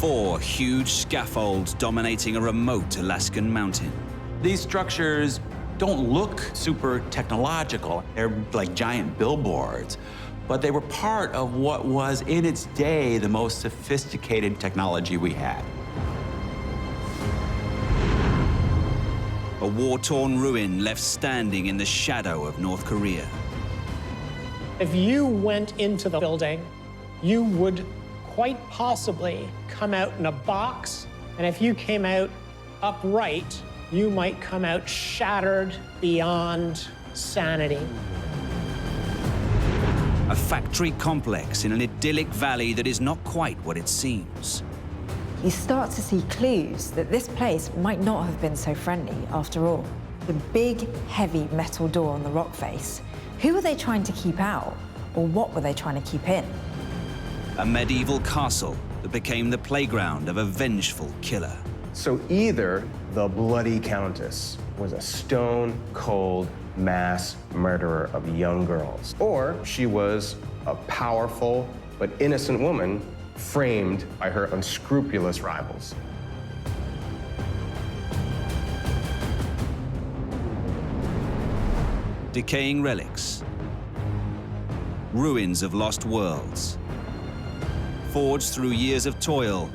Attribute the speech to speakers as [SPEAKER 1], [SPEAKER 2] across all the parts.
[SPEAKER 1] 4 huge scaffolds dominating a remote Alaskan mountain.
[SPEAKER 2] These structures don't look super technological. They're like giant billboards, but they were part of what was, in its day, the most sophisticated technology we had.
[SPEAKER 1] A war-torn ruin left standing in the shadow of North Korea.
[SPEAKER 3] If you went into the building, you would quite possibly come out in a box, and if you came out upright, you might come out shattered beyond sanity.
[SPEAKER 1] A factory complex in an idyllic valley that is not quite what it seems.
[SPEAKER 4] You start to see clues that this place might not have been so friendly after all. The big, heavy metal door on the rock face. Who were they trying to keep out, or what were they trying to keep in?
[SPEAKER 1] A medieval castle that became the playground of a vengeful killer.
[SPEAKER 5] So either the Bloody Countess was a stone-cold mass murderer of young girls, or she was a powerful but innocent woman framed by her unscrupulous rivals.
[SPEAKER 1] Decaying relics, ruins of lost worlds, forged through years of toil,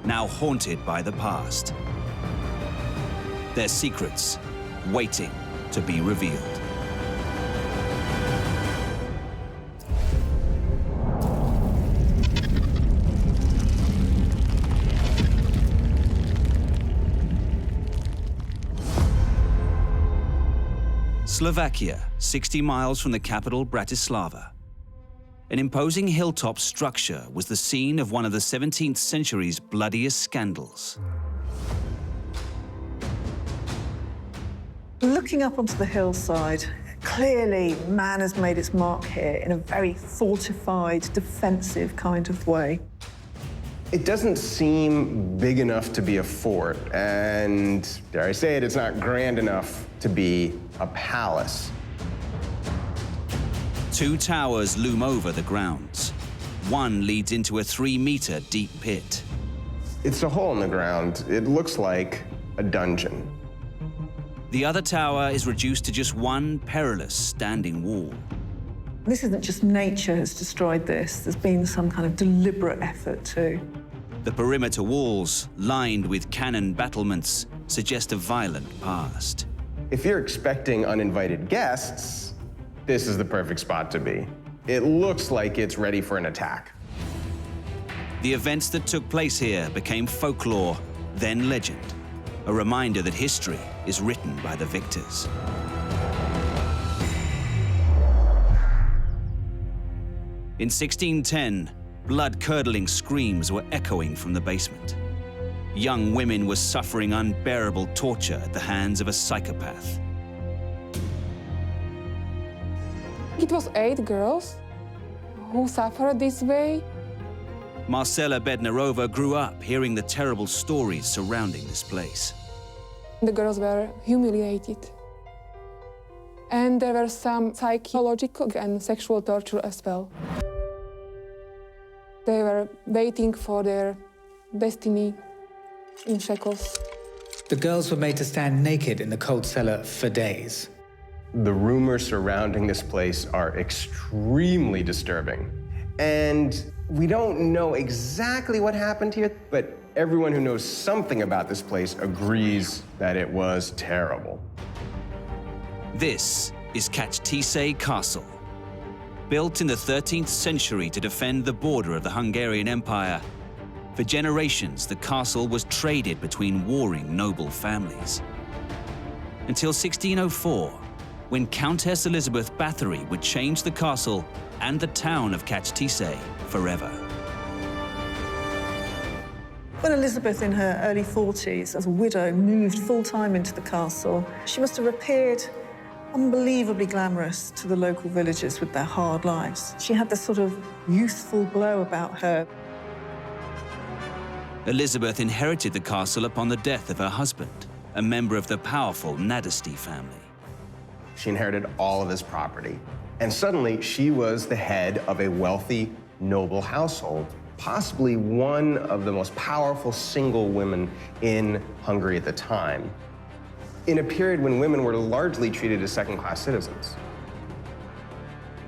[SPEAKER 1] now haunted by the past. Their secrets waiting to be revealed. Slovakia, 60 miles from the capital, Bratislava. An imposing hilltop structure was the scene of one of the 17th century's bloodiest scandals.
[SPEAKER 6] Looking up onto the hillside, clearly man has made its mark here in a very fortified, defensive kind of way.
[SPEAKER 5] It doesn't seem big enough to be a fort, and dare I say it, it's not grand enough to be a palace.
[SPEAKER 1] 2 towers loom over the grounds. One leads into a 3-meter deep pit.
[SPEAKER 5] It's a hole in the ground. It looks like a dungeon.
[SPEAKER 1] The other tower is reduced to just one perilous standing wall.
[SPEAKER 6] This isn't just nature has destroyed this. There's been some kind of deliberate effort too.
[SPEAKER 1] The perimeter walls, lined with cannon battlements, suggest a violent past.
[SPEAKER 5] If you're expecting uninvited guests, this is the perfect spot to be. It looks like it's ready for an attack.
[SPEAKER 1] The events that took place here became folklore, then legend, a reminder that history is written by the victors. In 1610, blood-curdling screams were echoing from the basement. Young women were suffering unbearable torture at the hands of a psychopath.
[SPEAKER 7] It was 8 girls who suffered this way.
[SPEAKER 1] Marcela Bednarova grew up hearing the terrible stories surrounding this place.
[SPEAKER 7] The girls were humiliated. And there were some psychological and sexual torture as well. They were waiting for their destiny in shackles.
[SPEAKER 8] The girls were made to stand naked in the cold cellar for days.
[SPEAKER 5] The rumors surrounding this place are extremely disturbing. And we don't know exactly what happened here, but everyone who knows something about this place agrees that it was terrible.
[SPEAKER 1] This is Etched Castle. Built in the 13th century to defend the border of the Hungarian Empire, for generations the castle was traded between warring noble families. Until 1604, when Countess Elizabeth Bathory would change the castle and the town of Etched forever.
[SPEAKER 6] When Elizabeth, in her early 40s, as a widow, moved full-time into the castle, she must have appeared unbelievably glamorous to the local villagers with their hard lives. She had this sort of youthful glow about her.
[SPEAKER 1] Elizabeth inherited the castle upon the death of her husband, a member of the powerful Nadesty family.
[SPEAKER 5] She inherited all of his property. And suddenly, she was the head of a wealthy, noble household possibly one of the most powerful single women in Hungary at the time, in a period when women were largely treated as second-class citizens.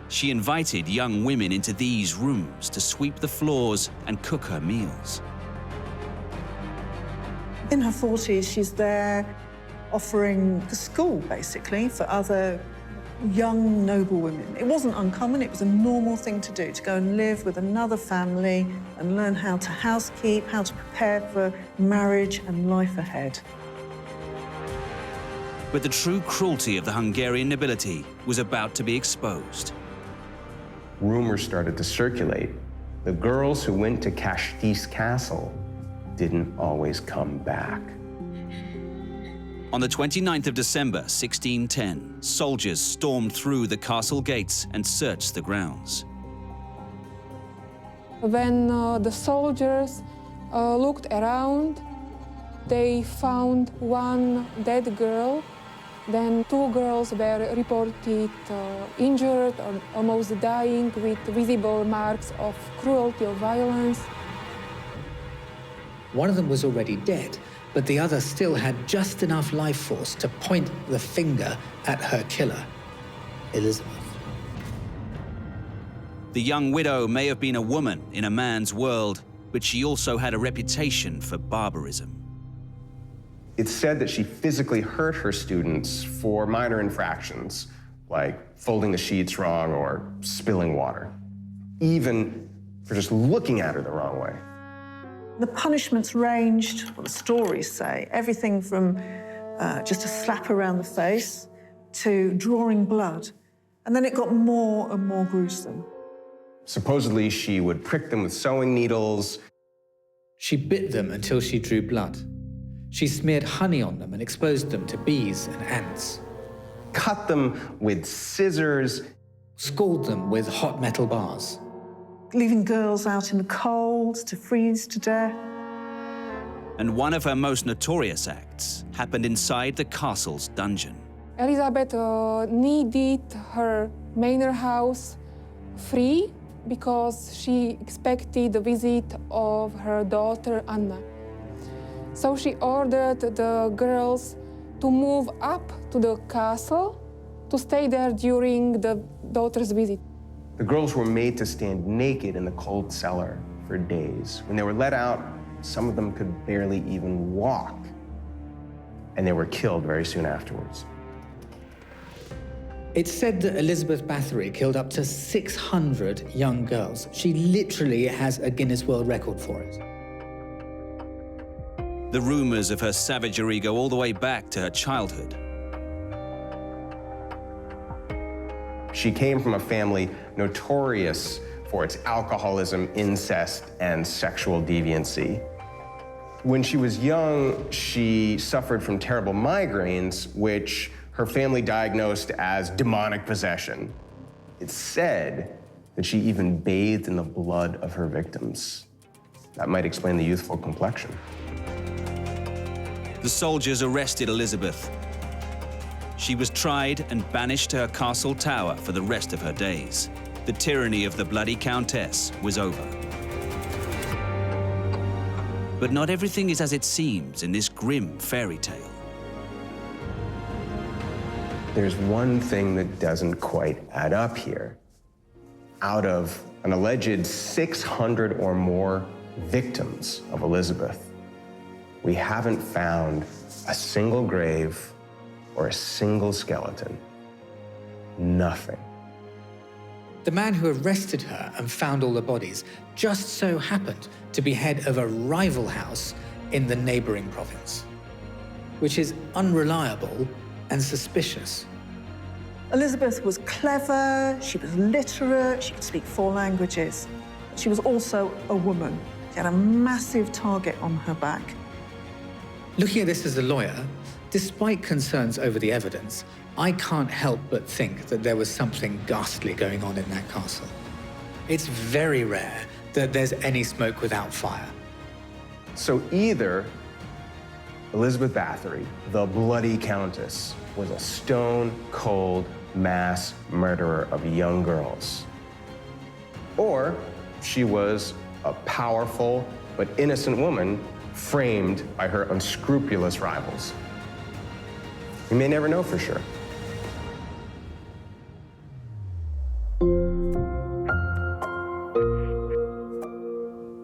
[SPEAKER 1] She invited young women into these rooms to sweep the floors and cook her meals.
[SPEAKER 6] In her 40s, she's there offering a school, basically, for other young noble women. It wasn't uncommon, it was a normal thing to do, to go and live with another family and learn how to housekeep, how to prepare for marriage and life ahead.
[SPEAKER 1] But the true cruelty of the Hungarian nobility was about to be exposed.
[SPEAKER 5] Rumors started to circulate. The girls who went to Kastis Castle didn't always come back.
[SPEAKER 1] On the 29th of December, 1610, soldiers stormed through the castle gates and searched the grounds.
[SPEAKER 7] When the soldiers looked around, they found one dead girl. Then 2 girls were reported injured or almost dying with visible marks of cruelty or violence.
[SPEAKER 8] One of them was already dead, but the other still had just enough life force to point the finger at her killer, Elizabeth.
[SPEAKER 1] The young widow may have been a woman in a man's world, but she also had a reputation for barbarism.
[SPEAKER 5] It's said that she physically hurt her students for minor infractions, like folding the sheets wrong or spilling water, even for just looking at her the wrong way.
[SPEAKER 6] The punishments ranged, well, the stories say, everything from just a slap around the face to drawing blood. And then it got more and more gruesome.
[SPEAKER 5] Supposedly, she would prick them with sewing needles.
[SPEAKER 8] She bit them until she drew blood. She smeared honey on them and exposed them to bees and ants.
[SPEAKER 5] Cut them with scissors.
[SPEAKER 8] Scald them with hot metal bars.
[SPEAKER 6] Leaving girls out in the cold to freeze to death.
[SPEAKER 1] And one of her most notorious acts happened inside the castle's dungeon.
[SPEAKER 7] Elizabeth needed her manor house free because she expected the visit of her daughter Anna. So she ordered the girls to move up to the castle to stay there during the daughter's visit.
[SPEAKER 5] The girls were made to stand naked in the cold cellar for days. When they were let out, some of them could barely even walk, and they were killed very soon afterwards.
[SPEAKER 8] It's said that Elizabeth Bathory killed up to 600 young girls. She literally has a Guinness World Record for it.
[SPEAKER 1] The rumors of her savagery go all the way back to her childhood.
[SPEAKER 5] She came from a family notorious for its alcoholism, incest, and sexual deviancy. When she was young, she suffered from terrible migraines, which her family diagnosed as demonic possession. It's said that she even bathed in the blood of her victims. That might explain the youthful complexion.
[SPEAKER 1] The soldiers arrested Elizabeth. She was tried and banished to her castle tower for the rest of her days. The tyranny of the bloody countess was over. But not everything is as it seems in this grim fairy tale.
[SPEAKER 5] There's one thing that doesn't quite add up here. Out of an alleged 600 or more victims of Elizabeth, we haven't found a single grave or a single skeleton. Nothing.
[SPEAKER 8] The man who arrested her and found all the bodies just so happened to be head of a rival house in the neighboring province, which is unreliable and suspicious.
[SPEAKER 6] Elizabeth was clever, she was literate, she could speak 4 languages. She was also a woman. She had a massive target on her back.
[SPEAKER 8] Looking at this as a lawyer, despite concerns over the evidence, I can't help but think that there was something ghastly going on in that castle. It's very rare that there's any smoke without fire.
[SPEAKER 5] So either Elizabeth Bathory, the bloody countess, was a stone-cold mass murderer of young girls, or she was a powerful but innocent woman framed by her unscrupulous rivals. We may never know for sure.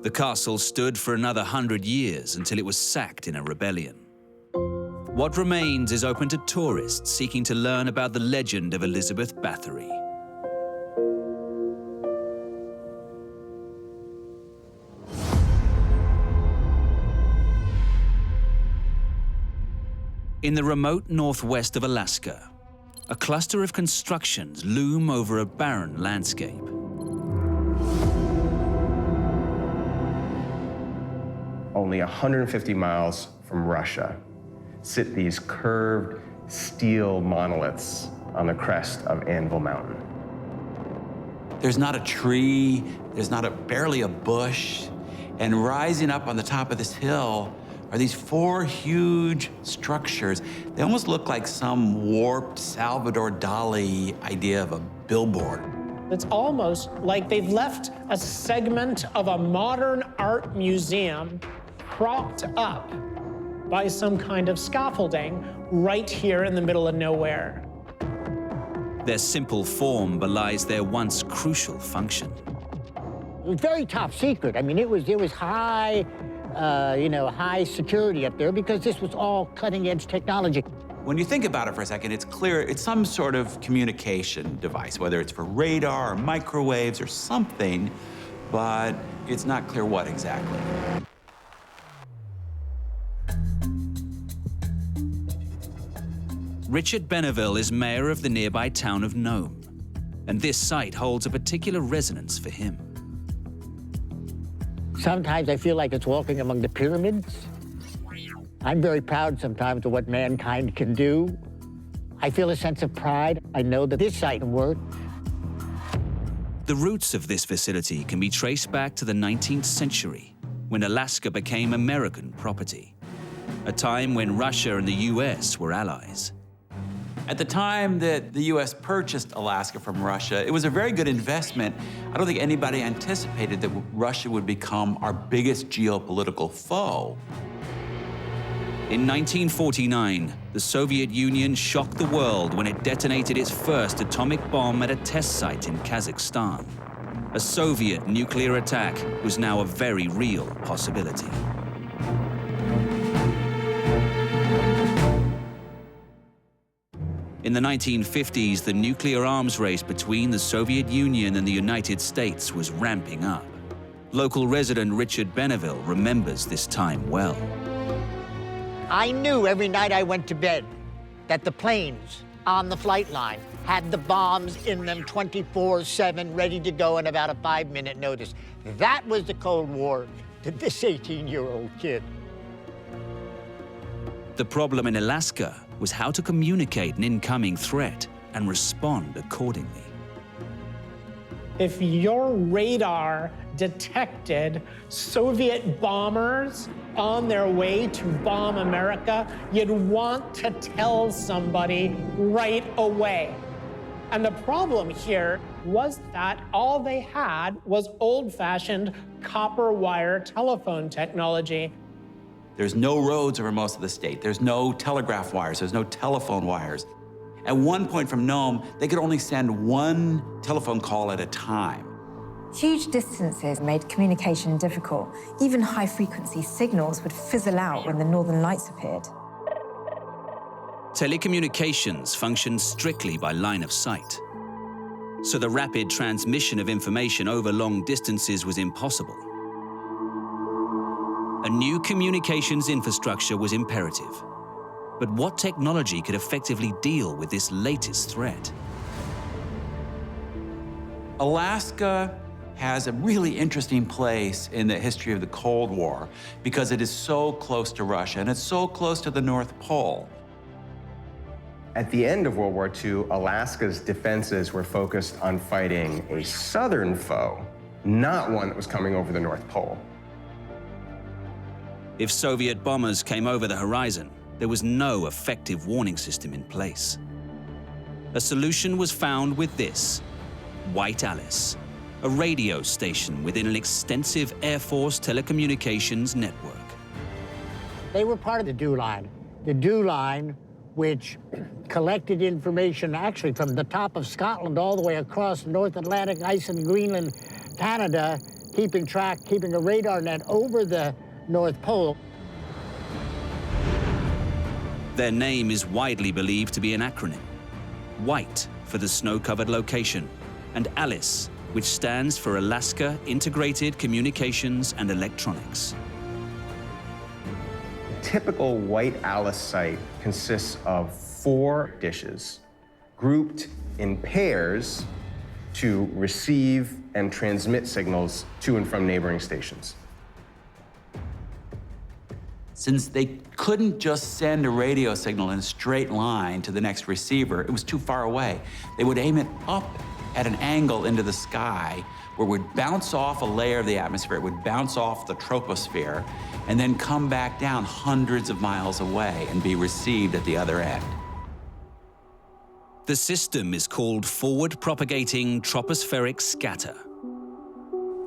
[SPEAKER 1] The castle stood for another 100 years until it was sacked in a rebellion. What remains is open to tourists seeking to learn about the legend of Elizabeth Bathory. In the remote northwest of Alaska, a cluster of constructions loom over a barren landscape.
[SPEAKER 5] Only 150 miles from Russia sit these curved steel monoliths on the crest of Anvil Mountain.
[SPEAKER 2] There's not a tree, there's barely a bush, and rising up on the top of this hill are these four huge structures. They almost look like some warped Salvador Dali idea of a billboard.
[SPEAKER 3] It's almost like they've left a segment of a modern art museum propped up by some kind of scaffolding right here in the middle of nowhere.
[SPEAKER 1] Their simple form belies their once crucial function.
[SPEAKER 9] It was very top secret. I mean, it was high, high security up there because this was all cutting-edge technology.
[SPEAKER 2] When you think about it for a second, it's clear it's some sort of communication device, whether it's for radar or microwaves or something, but it's not clear what exactly.
[SPEAKER 1] Richard Benneville is mayor of the nearby town of Nome, and this site holds a particular resonance for him.
[SPEAKER 9] Sometimes I feel like it's walking among the pyramids. I'm very proud sometimes of what mankind can do. I feel a sense of pride. I know that this site can work.
[SPEAKER 1] The roots of this facility can be traced back to the 19th century, when Alaska became American property, a time when Russia and the US were allies.
[SPEAKER 2] At the time that the US purchased Alaska from Russia, it was a very good investment. I don't think anybody anticipated that Russia would become our biggest geopolitical foe.
[SPEAKER 1] In 1949, the Soviet Union shocked the world when it detonated its first atomic bomb at a test site in Kazakhstan. A Soviet nuclear attack was now a very real possibility. In the 1950s, the nuclear arms race between the Soviet Union and the United States was ramping up. Local resident Richard Benneville remembers this time well.
[SPEAKER 9] I knew every night I went to bed that the planes on the flight line had the bombs in them 24/7, ready to go in about a 5-minute notice. That was the Cold War to this 18-year-old kid.
[SPEAKER 1] The problem in Alaska was how to communicate an incoming threat and respond accordingly.
[SPEAKER 3] If your radar detected Soviet bombers on their way to bomb America, you'd want to tell somebody right away. And the problem here was that all they had was old-fashioned copper wire telephone technology.
[SPEAKER 2] There's no roads over most of the state. There's no telegraph wires. There's no telephone wires. At one point from Nome, they could only send one telephone call at a time.
[SPEAKER 4] Huge distances made communication difficult. Even high-frequency signals would fizzle out when the northern lights appeared.
[SPEAKER 1] Telecommunications functioned strictly by line of sight, so the rapid transmission of information over long distances was impossible. A new communications infrastructure was imperative. But what technology could effectively deal with this latest threat?
[SPEAKER 2] Alaska has a really interesting place in the history of the Cold War because it is so close to Russia and it's so close to the North Pole.
[SPEAKER 5] At the end of World War II, Alaska's defenses were focused on fighting a southern foe, not one that was coming over the North Pole.
[SPEAKER 1] If Soviet bombers came over the horizon, there was no effective warning system in place. A solution was found with this, White Alice, a radio station within an extensive Air Force telecommunications network.
[SPEAKER 9] They were part of the DEW line. The DEW line, which collected information actually from the top of Scotland all the way across North Atlantic, Iceland, Greenland, Canada, keeping a radar net over the North Pole.
[SPEAKER 1] Their name is widely believed to be an acronym. White for the snow-covered location, and ALICE, which stands for Alaska Integrated Communications and Electronics.
[SPEAKER 5] A typical White Alice site consists of 4 dishes grouped in pairs to receive and transmit signals to and from neighboring stations.
[SPEAKER 2] Since they couldn't just send a radio signal in a straight line to the next receiver, it was too far away. They would aim it up at an angle into the sky where it would bounce off a layer of the atmosphere, it would bounce off the troposphere, and then come back down hundreds of miles away and be received at the other end.
[SPEAKER 1] The system is called forward propagating tropospheric scatter.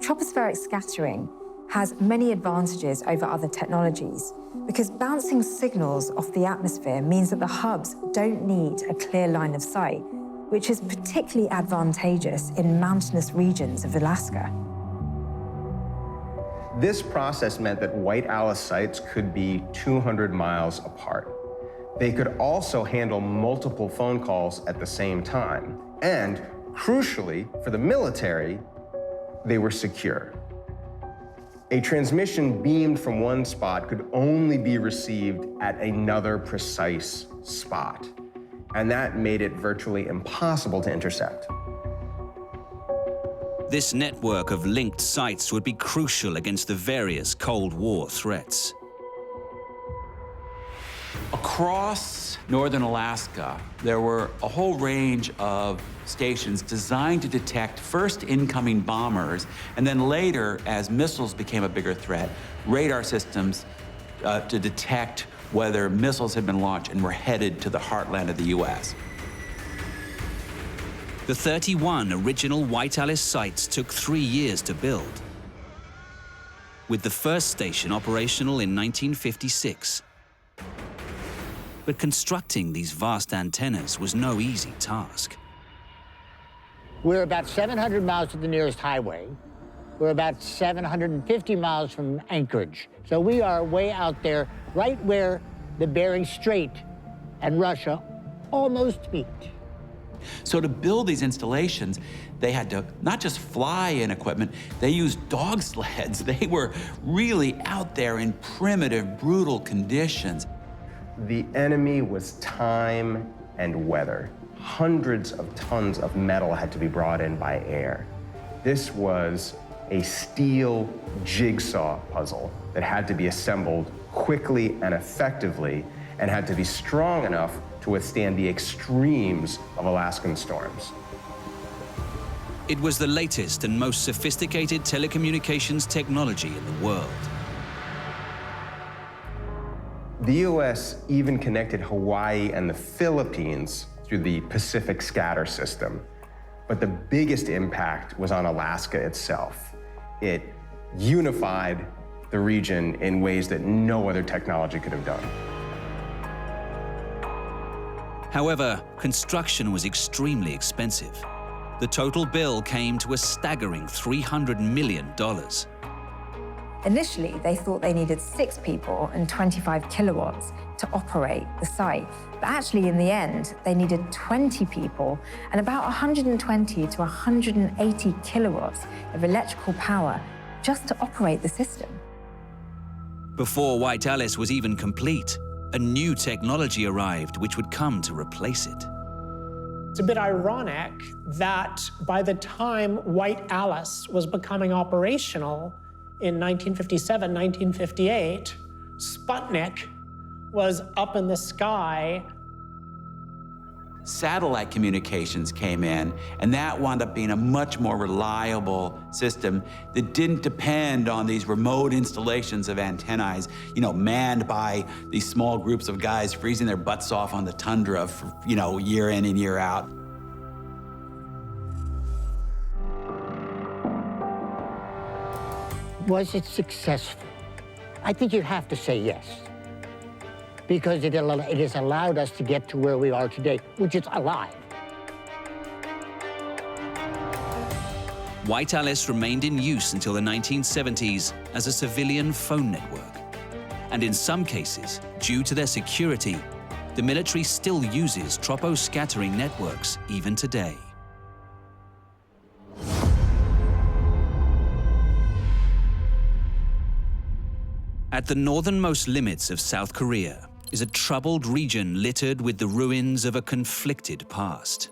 [SPEAKER 4] Tropospheric scattering has many advantages over other technologies because bouncing signals off the atmosphere means that the hubs don't need a clear line of sight, which is particularly advantageous in mountainous regions of Alaska.
[SPEAKER 5] This process meant that White Alice sites could be 200 miles apart. They could also handle multiple phone calls at the same time. And crucially, for the military, they were secure. A transmission beamed from one spot could only be received at another precise spot. And that made it virtually impossible to intercept.
[SPEAKER 1] This network of linked sites would be crucial against the various Cold War threats.
[SPEAKER 2] Across northern Alaska, there were a whole range of stations designed to detect first incoming bombers, and then later, as missiles became a bigger threat, radar systems to detect whether missiles had been launched and were headed to the heartland of the US.
[SPEAKER 1] The 31 original White Alice sites took 3 years to build, with the first station operational in 1956. But constructing these vast antennas was no easy task.
[SPEAKER 9] We're about 700 miles to the nearest highway. We're about 750 miles from Anchorage. So we are way out there, right where the Bering Strait and Russia almost meet.
[SPEAKER 2] So to build these installations, they had to not just fly in equipment, they used dog sleds. They were really out there in primitive, brutal conditions.
[SPEAKER 5] The enemy was time and weather. Hundreds of tons of metal had to be brought in by air. This was a steel jigsaw puzzle that had to be assembled quickly and effectively and had to be strong enough to withstand the extremes of Alaskan storms.
[SPEAKER 1] It was the latest and most sophisticated telecommunications technology in the world.
[SPEAKER 5] The U.S. even connected Hawaii and the Philippines through the Pacific scatter system. But the biggest impact was on Alaska itself. It unified the region in ways that no other technology could have done.
[SPEAKER 1] However, construction was extremely expensive. The total bill came to a staggering $300 million.
[SPEAKER 4] Initially, they thought they needed 6 people and 25 kilowatts to operate the site. But actually, in the end, they needed 20 people and about 120 to 180 kilowatts of electrical power just to operate the system.
[SPEAKER 1] Before White Alice was even complete, a new technology arrived which would come to replace it.
[SPEAKER 3] It's a bit ironic that by the time White Alice was becoming operational in 1957, 1958, Sputnik was up in the sky.
[SPEAKER 2] Satellite communications came in, and that wound up being a much more reliable system that didn't depend on these remote installations of antennae, manned by these small groups of guys freezing their butts off on the tundra for, year in and year out.
[SPEAKER 9] Was it successful? I think you'd have to say yes, because it has allowed us to get to where we are today, which is alive.
[SPEAKER 1] White Alice remained in use until the 1970s as a civilian phone network. And in some cases, due to their security, the military still uses troposcattering networks even today. At the northernmost limits of South Korea is a troubled region littered with the ruins of a conflicted past.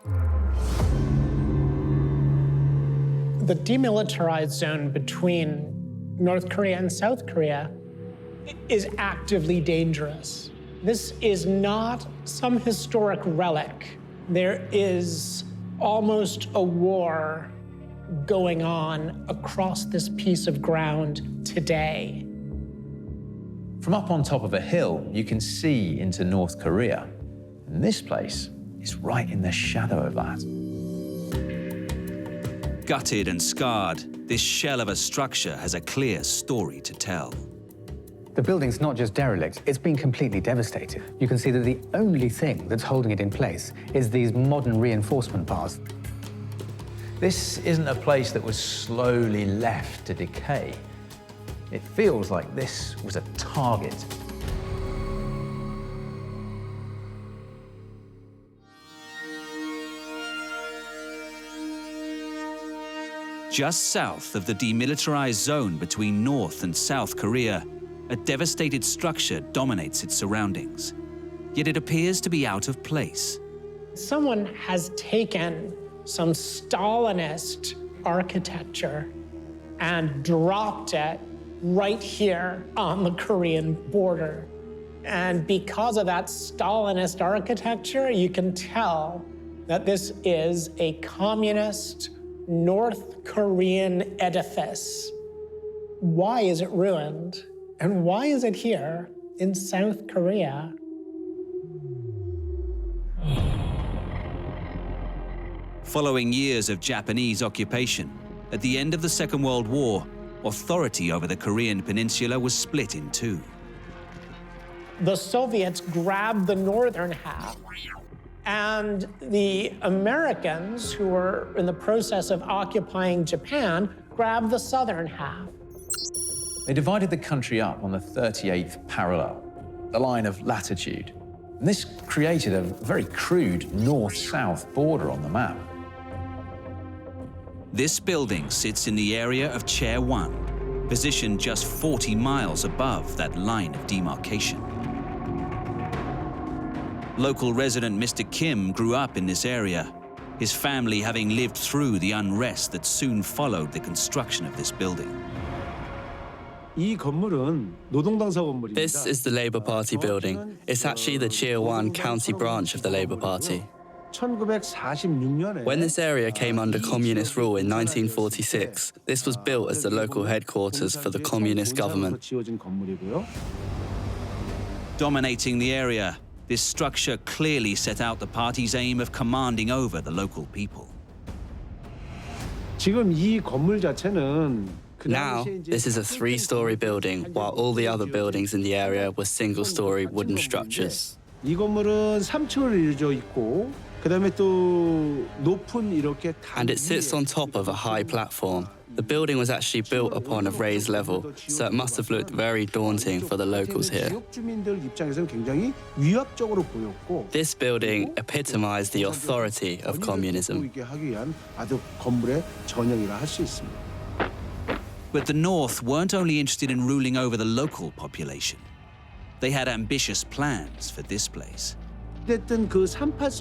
[SPEAKER 3] The demilitarized zone between North Korea and South Korea is actively dangerous. This is not some historic relic. There is almost a war going on across this piece of ground today.
[SPEAKER 10] From up on top of a hill, you can see into North Korea. And this place is right in the shadow of that.
[SPEAKER 1] Gutted and scarred, this shell of a structure has a clear story to tell.
[SPEAKER 8] The building's not just derelict, it's been completely devastated. You can see that the only thing that's holding it in place is these modern reinforcement bars.
[SPEAKER 10] This isn't a place that was slowly left to decay. It feels like this was a target.
[SPEAKER 1] Just south of the demilitarized zone between North and South Korea, a devastated structure dominates its surroundings. Yet it appears to be out of place.
[SPEAKER 3] Someone has taken some Stalinist architecture and dropped it right here on the Korean border. And because of that Stalinist architecture, you can tell that this is a communist North Korean edifice. Why is it ruined? And why is it here in South Korea?
[SPEAKER 1] Following years of Japanese occupation, at the end of the Second World War, authority over the Korean peninsula was split in two.
[SPEAKER 3] The Soviets grabbed the northern half, and the Americans, who were in the process of occupying Japan, grabbed the southern half.
[SPEAKER 10] They divided the country up on the 38th parallel, the line of latitude. And this created a very crude north-south border on the map.
[SPEAKER 1] This building sits in the area of Chair 1, positioned just 40 miles above that line of demarcation. Local resident Mr. Kim grew up in this area, his family having lived through the unrest that soon followed the construction of this building.
[SPEAKER 11] This is the Labour Party building. It's actually the Chair 1 county branch of the Labour Party. When this area came under communist rule in 1946, this was built as the local headquarters for the communist government.
[SPEAKER 1] Dominating the area, this structure clearly set out the party's aim of commanding over the local people.
[SPEAKER 11] Now, this is a 3-story building, while all the other buildings in the area were single-story wooden structures. And it sits on top of a high platform. The building was actually built upon a raised level, so it must have looked very daunting for the locals here. This building epitomized the authority of communism.
[SPEAKER 1] But the North weren't only interested in ruling over the local population. They had ambitious plans for this place.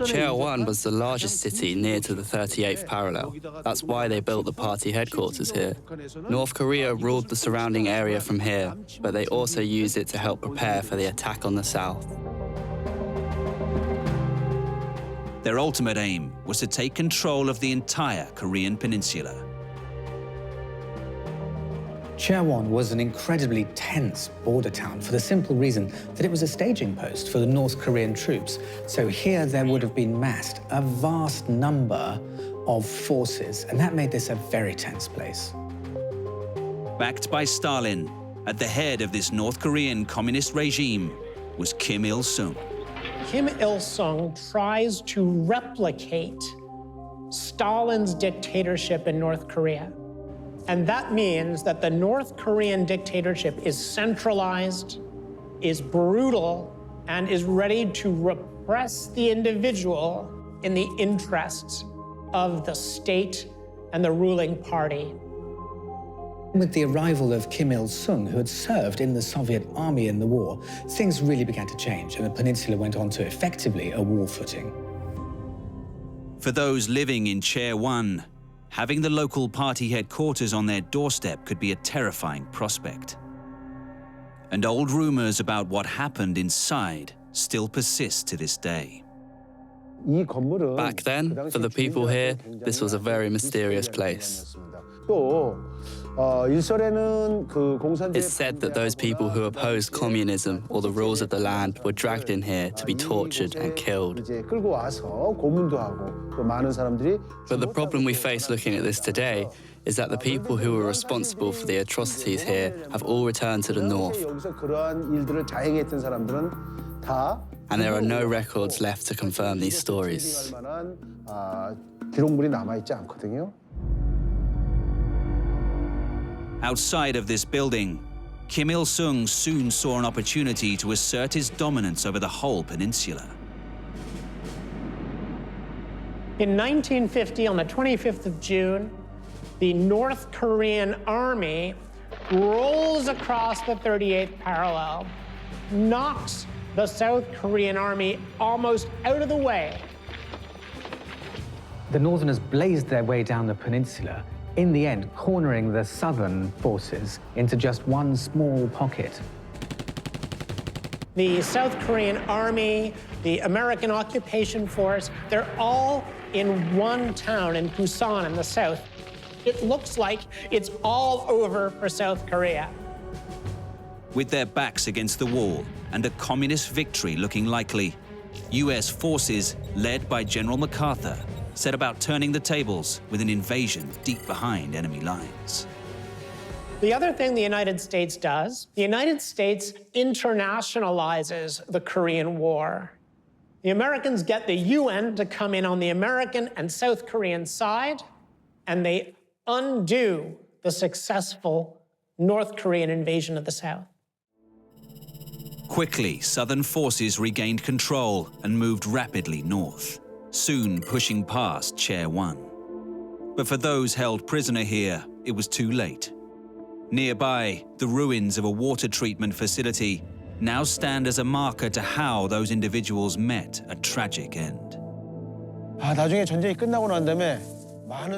[SPEAKER 11] Chair 1 was the largest city near to the 38th parallel. That's why they built the party headquarters here. North Korea ruled the surrounding area from here, but they also used it to help prepare for the attack on the south.
[SPEAKER 1] Their ultimate aim was to take control of the entire Korean peninsula.
[SPEAKER 8] Chair 1 was an incredibly tense border town for the simple reason that it was a staging post for the North Korean troops. So here there would have been massed a vast number of forces, and that made this a very tense place.
[SPEAKER 1] Backed by Stalin, at the head of this North Korean communist regime was Kim Il-sung.
[SPEAKER 3] Kim Il-sung tries to replicate Stalin's dictatorship in North Korea. And that means that the North Korean dictatorship is centralized, is brutal, and is ready to repress the individual in the interests of the state and the ruling party.
[SPEAKER 8] With the arrival of Kim Il-sung, who had served in the Soviet army in the war, things really began to change, and the peninsula went on to effectively a war footing.
[SPEAKER 1] For those living in Chair 1, having the local party headquarters on their doorstep could be a terrifying prospect. And old rumors about what happened inside still persist to this day.
[SPEAKER 11] Back then, for the people here, this was a very mysterious place. It's said that those people who opposed communism or the rules of the land were dragged in here to be tortured and killed. But the problem we face looking at this today is that the people who were responsible for the atrocities here have all returned to the north. And there are no records left to confirm these stories.
[SPEAKER 1] Outside of this building, Kim Il-sung soon saw an opportunity to assert his dominance over the whole peninsula.
[SPEAKER 3] In 1950, on the 25th of June, the North Korean army rolls across the 38th parallel, knocks the South Korean army almost out of the way.
[SPEAKER 8] The Northerners blazed their way down the peninsula, in the end cornering the Southern forces into just one small pocket.
[SPEAKER 3] The South Korean army, the American occupation force, they're all in one town in Busan in the south. It looks like it's all over for South Korea.
[SPEAKER 1] With their backs against the wall and a communist victory looking likely, US forces, led by General MacArthur, set about turning the tables with an invasion deep behind enemy lines.
[SPEAKER 3] The other thing the United States does, the United States internationalizes the Korean War. The Americans get the UN to come in on the American and South Korean side, and they undo the successful North Korean invasion of the South.
[SPEAKER 1] Quickly, Southern forces regained control and moved rapidly north, soon pushing past Chair 1. But for those held prisoner here, it was too late. Nearby, the ruins of a water treatment facility now stand as a marker to how those individuals met a tragic end.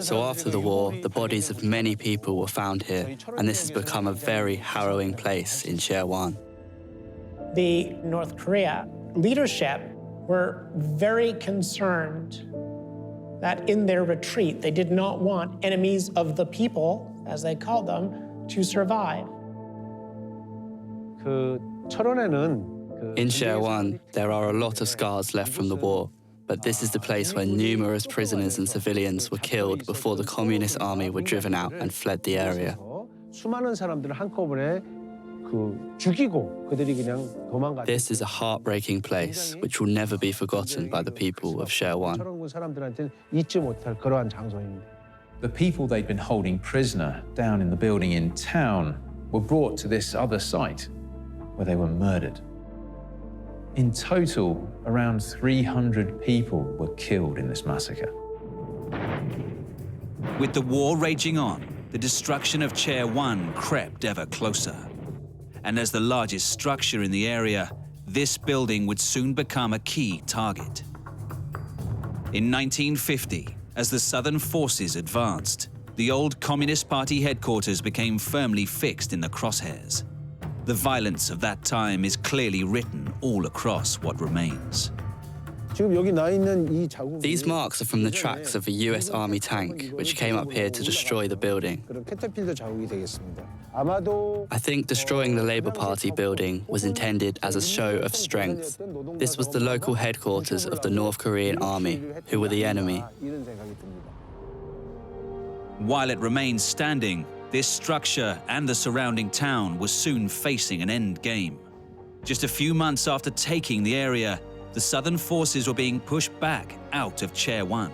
[SPEAKER 11] So after the war, the bodies of many people were found here, and this has become a very harrowing place in Chair 1.
[SPEAKER 3] The North Korea leadership were very concerned that in their retreat, they did not want enemies of the people, as they called them, to survive.
[SPEAKER 11] In Chair 1, there are a lot of scars left from the war, but this is the place where numerous prisoners and civilians were killed before the communist army were driven out and fled the area. This is a heartbreaking place which will never be forgotten by the people of Chair 1.
[SPEAKER 10] The people they'd been holding prisoner down in the building in town were brought to this other site where they were murdered. In total, around 300 people were killed in this massacre.
[SPEAKER 1] With the war raging on, the destruction of Chair 1 crept ever closer. And as the largest structure in the area, this building would soon become a key target. In 1950, as the Southern forces advanced, the old Communist Party headquarters became firmly fixed in the crosshairs. The violence of that time is clearly written all across what remains.
[SPEAKER 11] These marks are from the tracks of a US Army tank, which came up here to destroy the building. I think destroying the Labour Party building was intended as a show of strength. This was the local headquarters of the North Korean army, who were the enemy.
[SPEAKER 1] While it remains standing, This structure and the surrounding town was soon facing an end game. Just a few months after taking the area, the Southern forces were being pushed back out of Chair 1.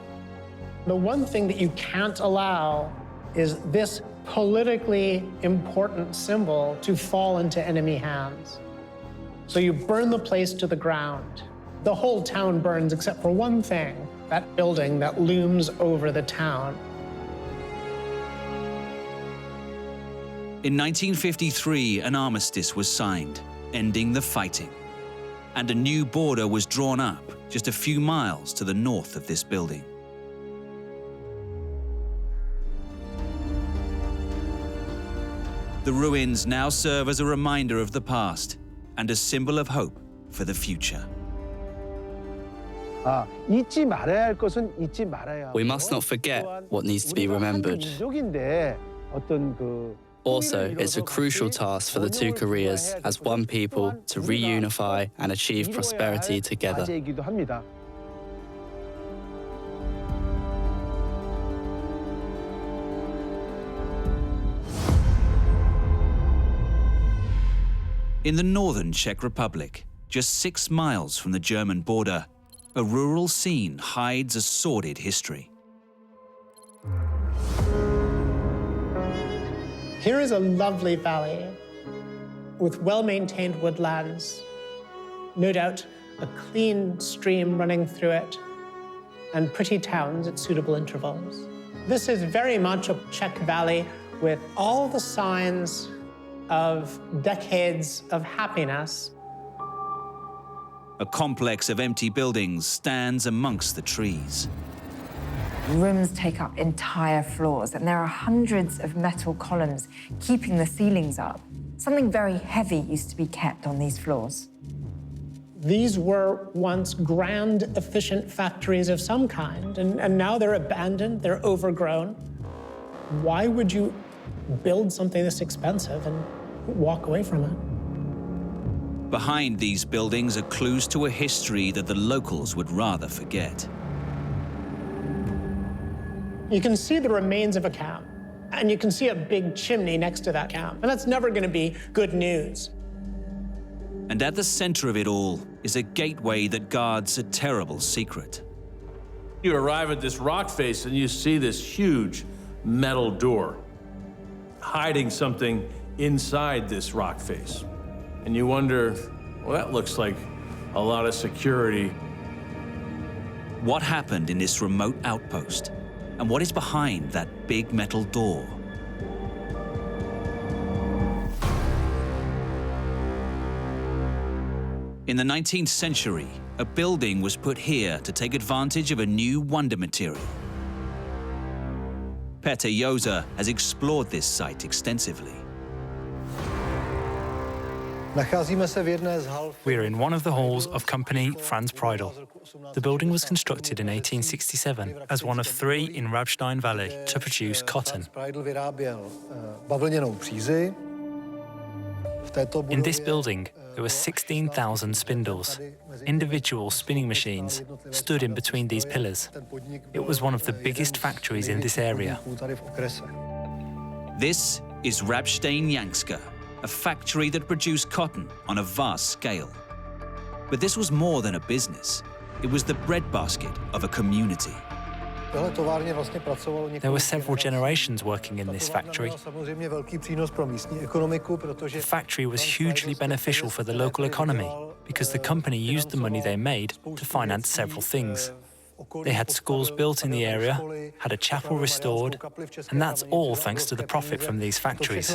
[SPEAKER 3] The one thing that you can't allow is this politically important symbol to fall into enemy hands. So you burn the place to the ground. The whole town burns except for one thing, that building that looms over the town.
[SPEAKER 1] In 1953, an armistice was signed, ending the fighting. And a new border was drawn up just a few miles to the north of this building. The ruins now serve as a reminder of the past and a symbol of hope for the future.
[SPEAKER 11] We must not forget what needs to be remembered. Also, it's a crucial task for the two Koreas as one people to reunify and achieve prosperity together.
[SPEAKER 1] In the northern Czech Republic, just 6 miles from the German border, a rural scene hides a sordid history.
[SPEAKER 3] Here is a lovely valley with well-maintained woodlands, no doubt a clean stream running through it, and pretty towns at suitable intervals. This is very much a Czech valley with all the signs of decades of happiness.
[SPEAKER 1] A complex of empty buildings stands amongst the trees.
[SPEAKER 4] Rooms take up entire floors, and there are hundreds of metal columns keeping the ceilings up. Something very heavy used to be kept on these floors.
[SPEAKER 3] These were once grand, efficient factories of some kind, and now they're abandoned, they're overgrown. Why would you build something this expensive and walk away from it?
[SPEAKER 1] Behind these buildings are clues to a history that the locals would rather forget.
[SPEAKER 3] You can see the remains of a camp, and you can see a big chimney next to that camp, and that's never going to be good news.
[SPEAKER 1] And at the center of it all is a gateway that guards a terrible secret.
[SPEAKER 12] You arrive at this rock face and you see this huge metal door hiding something inside this rock face. And you wonder, well, that looks like a lot of security.
[SPEAKER 1] What happened in this remote outpost? And what is behind that big metal door? In the 19th century, a building was put here to take advantage of a new wonder material. Peter Joza has explored this site extensively.
[SPEAKER 13] We are in one of the halls of company Franz Preidel. The building was constructed in 1867 as one of 3 in Rabstein Valley to produce cotton. In this building, there were 16,000 spindles. Individual spinning machines stood in between these pillars. It was one of the biggest factories in this area.
[SPEAKER 1] This is Rabstein Janska, a factory that produced cotton on a vast scale. But this was more than a business. It was the breadbasket of a community.
[SPEAKER 13] There were several generations working in this factory. The factory was hugely beneficial for the local economy because the company used the money they made to finance several things. They had schools built in the area, had a chapel restored, and that's all thanks to the profit from these factories.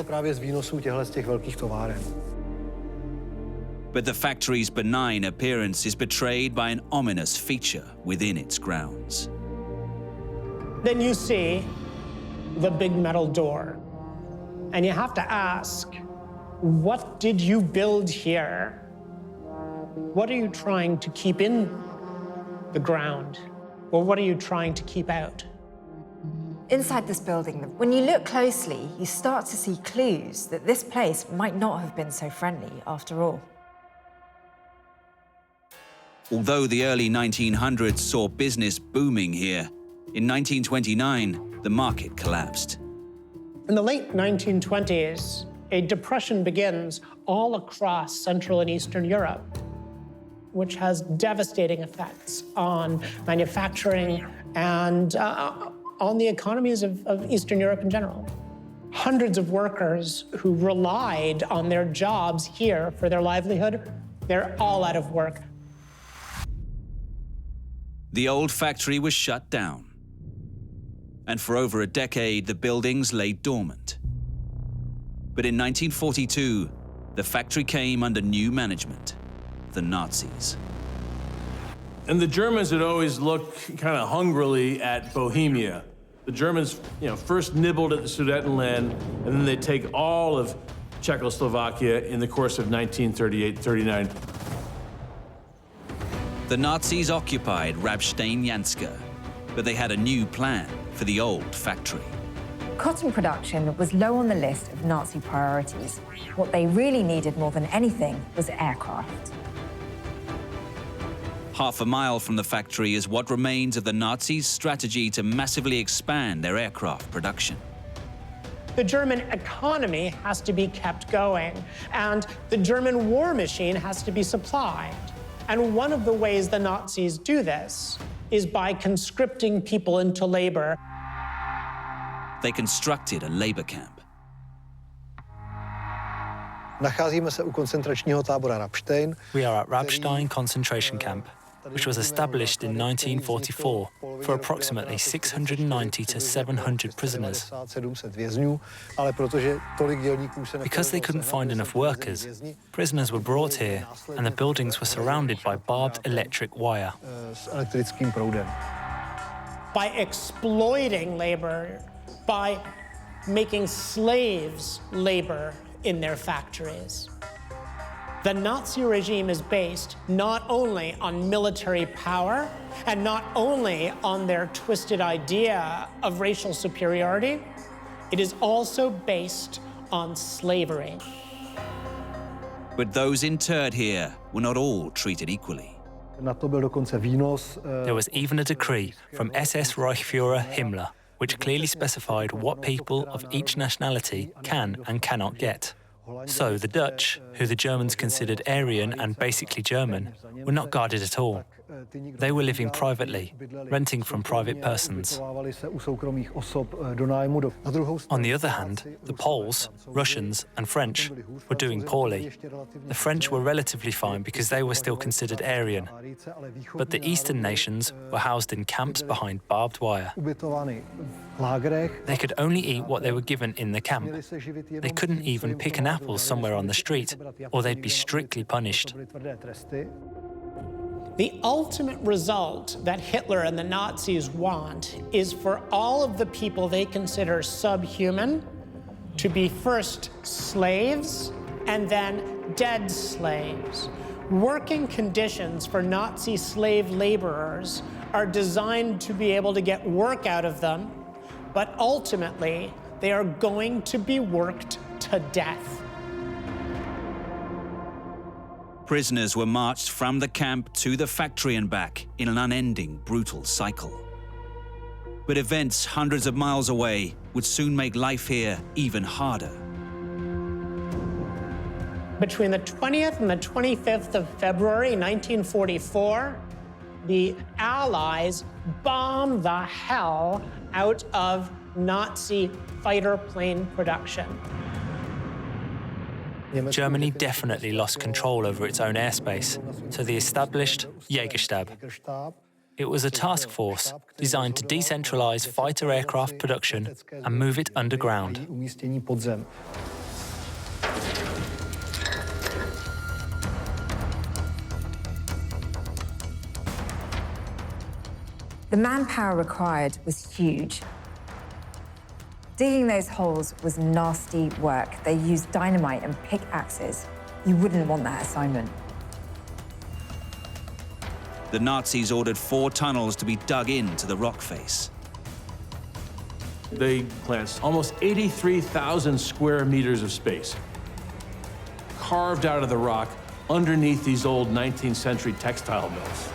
[SPEAKER 1] But the factory's benign appearance is betrayed by an ominous feature within its grounds.
[SPEAKER 3] Then you see the big metal door, and you have to ask, what did you build here? What are you trying to keep in the ground? Or what are you trying to keep out?
[SPEAKER 4] Inside this building, when you look closely, you start to see clues that this place might not have been so friendly after all.
[SPEAKER 1] Although the early 1900s saw business booming here, in 1929, the market collapsed.
[SPEAKER 3] In the late 1920s, a depression begins all across Central and Eastern Europe, which has devastating effects on manufacturing and on the economies of Eastern Europe in general. Hundreds of workers who relied on their jobs here for their livelihood, they're all out of work.
[SPEAKER 1] The old factory was shut down, and for over a decade, the buildings lay dormant. But in 1942, the factory came under new management, the Nazis.
[SPEAKER 12] And the Germans had always looked kind of hungrily at Bohemia. The Germans, first nibbled at the Sudetenland, and then they take all of Czechoslovakia in the course of 1938-39.
[SPEAKER 1] The Nazis occupied Rabstein-Janska, but they had a new plan for the old factory.
[SPEAKER 4] Cotton production was low on the list of Nazi priorities. What they really needed more than anything was aircraft.
[SPEAKER 1] Half a mile from the factory is what remains of the Nazis' strategy to massively expand their aircraft production.
[SPEAKER 3] The German economy has to be kept going, and the German war machine has to be supplied. And one of the ways the Nazis do this is by conscripting people into labor.
[SPEAKER 1] They constructed a labor camp.
[SPEAKER 14] Nacházíme se u koncentračního tábora Rabstein.
[SPEAKER 13] We are at Rabstein concentration camp, which was established in 1944 for approximately 690 to 700 prisoners. Because they couldn't find enough workers, prisoners were brought here and the buildings were surrounded by barbed electric wire.
[SPEAKER 3] By exploiting labor, by making slaves labor in their factories. The Nazi regime is based not only on military power and not only on their twisted idea of racial superiority, it is also based on slavery.
[SPEAKER 1] But those interred here were not all treated equally.
[SPEAKER 13] There was even a decree from SS Reichsfuhrer Himmler, which clearly specified what people of each nationality can and cannot get. So the Dutch, who the Germans considered Aryan and basically German, were not guarded at all. They were living privately, renting from private persons. On the other hand, the Poles, Russians and French were doing poorly. The French were relatively fine because they were still considered Aryan, but the Eastern nations were housed in camps behind barbed wire. They could only eat what they were given in the camp. They couldn't even pick an apple somewhere on the street, or they'd be strictly punished.
[SPEAKER 3] The ultimate result that Hitler and the Nazis want is for all of the people they consider subhuman to be first slaves and then dead slaves. Working conditions for Nazi slave laborers are designed to be able to get work out of them, but ultimately they are going to be worked to death.
[SPEAKER 1] Prisoners were marched from the camp to the factory and back in an unending, brutal cycle. But events hundreds of miles away would soon make life here even harder.
[SPEAKER 3] Between the 20th and the 25th of February 1944, the Allies bombed the hell out of Nazi fighter plane production.
[SPEAKER 13] Germany definitely lost control over its own airspace, so they established Jägerstab. It was a task force designed to decentralize fighter aircraft production and move it underground.
[SPEAKER 4] The manpower required was huge. Digging those holes was nasty work. They used dynamite and pickaxes. You wouldn't want that assignment.
[SPEAKER 1] The Nazis ordered 4 tunnels to be dug into the rock face.
[SPEAKER 12] They planned almost 83,000 square meters of space, carved out of the rock underneath these old 19th century textile mills.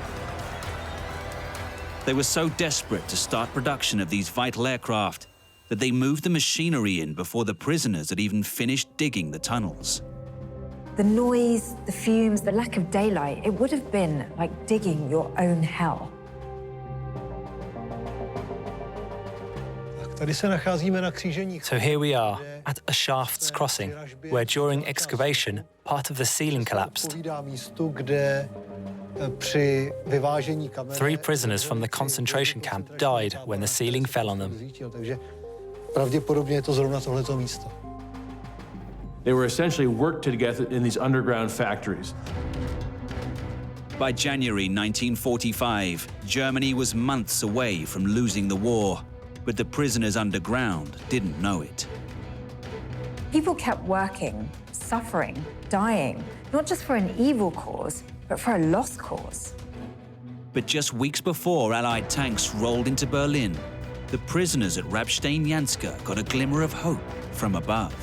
[SPEAKER 1] They were so desperate to start production of these vital aircraft that they moved the machinery in before the prisoners had even finished digging the tunnels.
[SPEAKER 4] The noise, the fumes, the lack of daylight, it would have been like digging your own hell.
[SPEAKER 13] So here we are, at a shaft's crossing, where during excavation, part of the ceiling collapsed. 3 prisoners from the concentration camp died when the ceiling fell on them.
[SPEAKER 12] They were essentially worked together in these underground factories.
[SPEAKER 1] By January 1945, Germany was months away from losing the war, but the prisoners underground didn't know it.
[SPEAKER 4] People kept working, suffering, dying, not just for an evil cause, but for a lost cause.
[SPEAKER 1] But just weeks before Allied tanks rolled into Berlin, the prisoners at Rabstein-Janska got a glimmer of hope from above.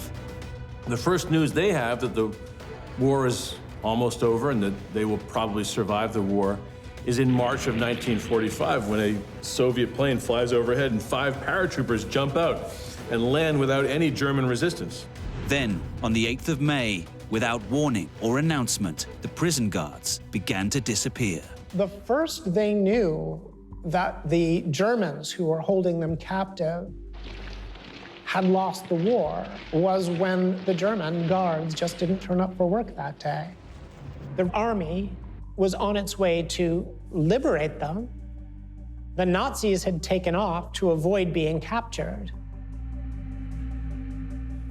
[SPEAKER 12] The first news they have that the war is almost over and that they will probably survive the war is in March of 1945, when a Soviet plane flies overhead and 5 paratroopers jump out and land without any German resistance.
[SPEAKER 1] Then, on the 8th of May, without warning or announcement, the prison guards began to disappear.
[SPEAKER 3] The first they knew that the Germans who were holding them captive had lost the war was when the German guards just didn't turn up for work that day. The army was on its way to liberate them. The Nazis had taken off to avoid being captured.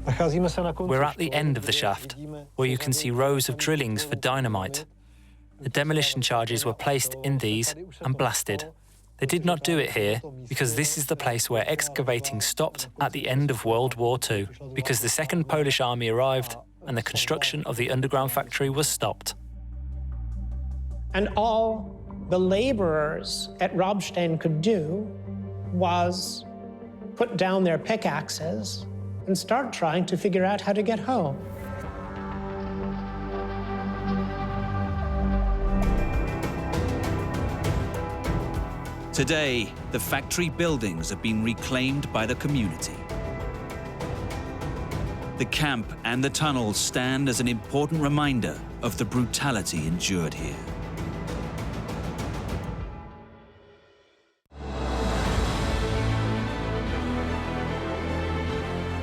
[SPEAKER 13] We're at the end of the shaft, where you can see rows of drillings for dynamite. The demolition charges were placed in these and blasted. They did not do it here because this is the place where excavating stopped at the end of World War II, because the Second Polish Army arrived and the construction of the underground factory was stopped.
[SPEAKER 3] And all the laborers at Rabstein could do was put down their pickaxes and start trying to figure out how to get home.
[SPEAKER 1] Today, the factory buildings have been reclaimed by the community. The camp and the tunnels stand as an important reminder of the brutality endured here.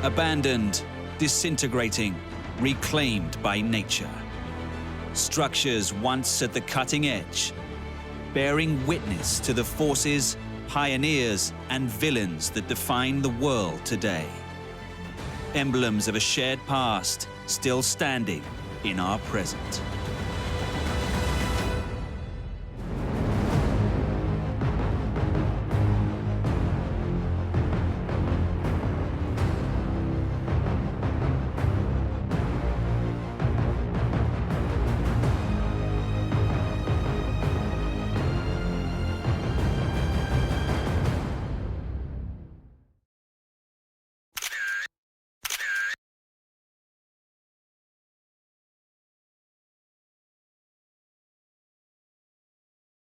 [SPEAKER 1] Abandoned, disintegrating, reclaimed by nature. Structures once at the cutting edge, bearing witness to the forces, pioneers, and villains that define the world today. Emblems of a shared past still standing in our present.